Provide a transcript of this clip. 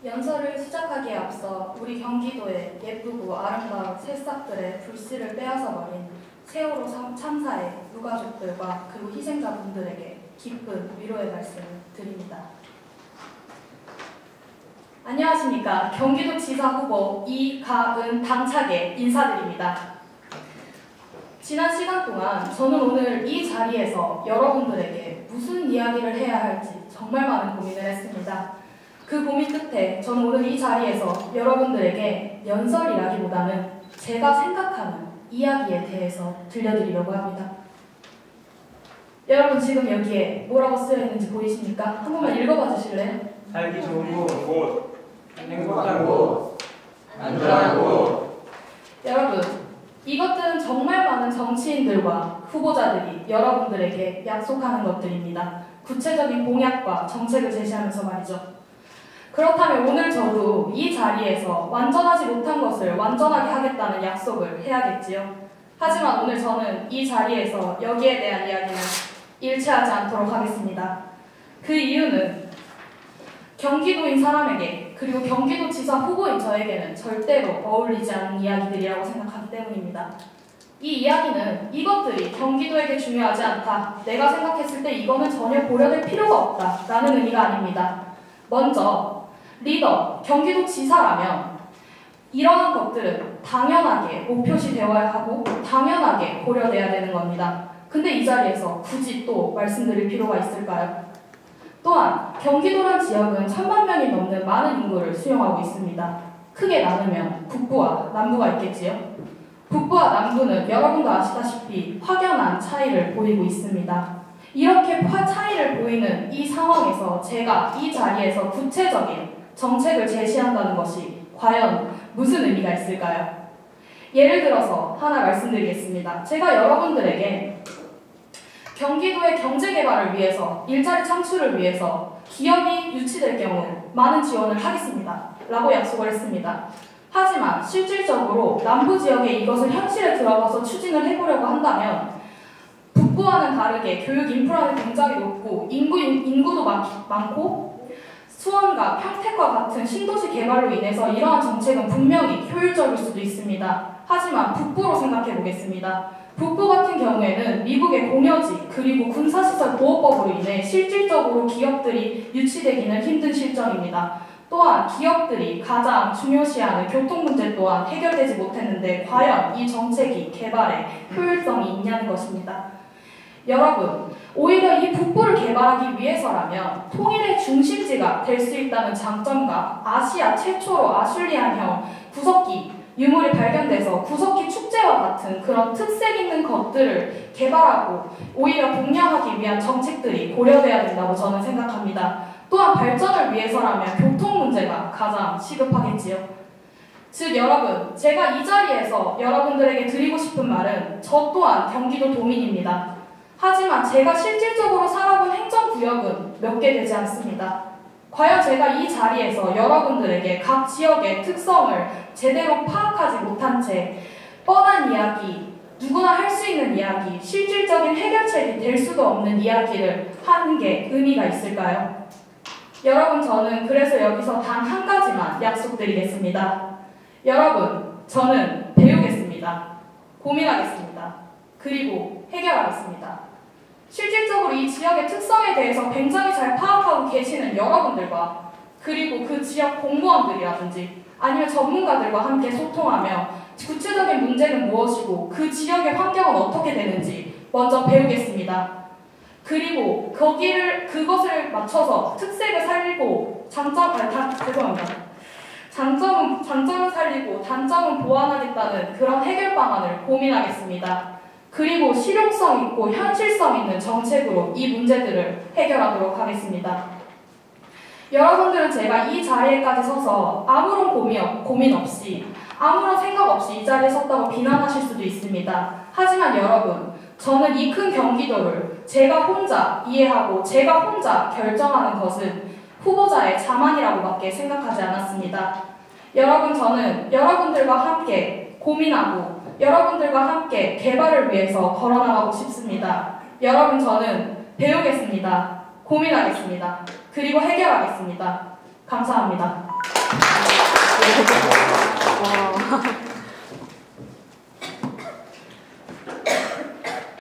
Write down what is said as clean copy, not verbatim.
연설을 시작하기에 앞서 우리 경기도의 예쁘고 아름다운 새싹들의 불씨를 빼앗아버린 세월호 참사의 유가족들과 그리고 희생자분들에게 깊은 위로의 말씀을 드립니다. 안녕하십니까. 경기도지사 후보 이가은 당차게 인사드립니다. 지난 시간 동안 저는 오늘 이 자리에서 여러분들에게 무슨 이야기를 해야 할지 정말 많은 고민을 했습니다. 그 고민 끝에 저는 오늘 이 자리에서 여러분들에게 연설이라기보다는 제가 생각하는 이야기에 대해서 들려드리려고 합니다. 여러분 지금 여기에 뭐라고 쓰여있는지 보이십니까? 한 번만 읽어봐 주실래요? 살기 좋은 곳, 행복한 곳, 안전한 곳. 여러분, 이것들은 정말 많은 정치인들과 후보자들이 여러분들에게 약속하는 것들입니다. 구체적인 공약과 정책을 제시하면서 말이죠. 그렇다면 오늘 저도 이 자리에서 완전하지 못한 것을 완전하게 하겠다는 약속을 해야겠지요. 하지만 오늘 저는 이 자리에서 여기에 대한 이야기는 일치하지 않도록 하겠습니다. 그 이유는 경기도인 사람에게 그리고 경기도지사 후보인 저에게는 절대로 어울리지 않는 이야기들이라고 생각하기 때문입니다. 이 이야기는 이것들이 경기도에게 중요하지 않다, 내가 생각했을 때 이거는 전혀 고려될 필요가 없다 라는 의미가 아닙니다. 먼저 리더, 경기도지사라면 이러한 것들은 당연하게 목표시 되어야 하고 당연하게 고려돼야 되는 겁니다. 근데 이 자리에서 굳이 또 말씀드릴 필요가 있을까요? 또한 경기도란 지역은 1000만 명이 넘는 많은 인구를 수용하고 있습니다. 크게 나누면 북부와 남부가 있겠지요. 북부와 남부는 여러분도 아시다시피 확연한 차이를 보이고 있습니다. 이렇게 차이를 보이는 이 상황에서 제가 이 자리에서 구체적인 정책을 제시한다는 것이 과연 무슨 의미가 있을까요? 예를 들어서 하나 말씀드리겠습니다. 제가 여러분들에게 경기도의 경제개발을 위해서, 일자리 창출을 위해서 기업이 유치될 경우 많은 지원을 하겠습니다 라고 약속을 했습니다. 하지만 실질적으로 남부지역에 이것을 현실에 들어가서 추진을 해보려고 한다면 북부와는 다르게 교육 인프라는 굉장히 높고 인구도 많고 수원과 평택과 같은 신도시 개발로 인해서 이러한 정책은 분명히 효율적일 수도 있습니다. 하지만 북부로 생각해 보겠습니다. 북부 같은 경우에는 미국의 공여지 그리고 군사시설 보호법으로 인해 실질적으로 기업들이 유치되기는 힘든 실정입니다. 또한 기업들이 가장 중요시하는 교통 문제 또한 해결되지 못했는데 과연 이 정책이 개발에 효율성이 있냐는 것입니다. 여러분, 오히려 이 북부를 개발하기 위해서라면 통일의 중심지가 될 수 있다는 장점과 아시아 최초로 아슐리안형 구석기 유물이 발견돼서 구석기 축제와 같은 그런 특색 있는 것들을 개발하고 오히려 독려하기 위한 정책들이 고려돼야 된다고 저는 생각합니다. 또한 발전을 위해서라면 교통 문제가 가장 시급하겠지요. 즉 여러분, 제가 이 자리에서 여러분들에게 드리고 싶은 말은 저 또한 경기도 도민입니다. 하지만 제가 실질적으로 살아본 행정구역은 몇 개 되지 않습니다. 과연 제가 이 자리에서 여러분들에게 각 지역의 특성을 제대로 파악하지 못한 채 뻔한 이야기, 누구나 할 수 있는 이야기, 실질적인 해결책이 될 수도 없는 이야기를 하는 게 의미가 있을까요? 여러분, 저는 그래서 여기서 단 한 가지만 약속드리겠습니다. 여러분, 저는 배우겠습니다. 고민하겠습니다. 그리고 해결하겠습니다. 실질적으로 이 지역의 특성에 대해서 굉장히 잘 파악하고 계시는 여러분들과 그리고 그 지역 공무원들이라든지 아니면 전문가들과 함께 소통하며 구체적인 문제는 무엇이고 그 지역의 환경은 어떻게 되는지 먼저 배우겠습니다. 그리고 그것을 맞춰서 특색을 살리고 장점은 살리고 단점은 보완하겠다는 그런 해결 방안을 고민하겠습니다. 그리고 실용성 있고 현실성 있는 정책으로 이 문제들을 해결하도록 하겠습니다. 여러분들은 제가 이 자리에까지 서서 아무런 고민 없이 아무런 생각 없이 이 자리에 섰다고 비난하실 수도 있습니다. 하지만 여러분, 저는 이 큰 경기도를 제가 혼자 이해하고 제가 혼자 결정하는 것은 후보자의 자만이라고밖에 생각하지 않았습니다. 여러분, 저는 여러분들과 함께 고민하고 여러분들과 함께 개발을 위해서 걸어나가고 싶습니다. 여러분, 저는 배우겠습니다. 고민하겠습니다. 그리고 해결하겠습니다. 감사합니다. 와.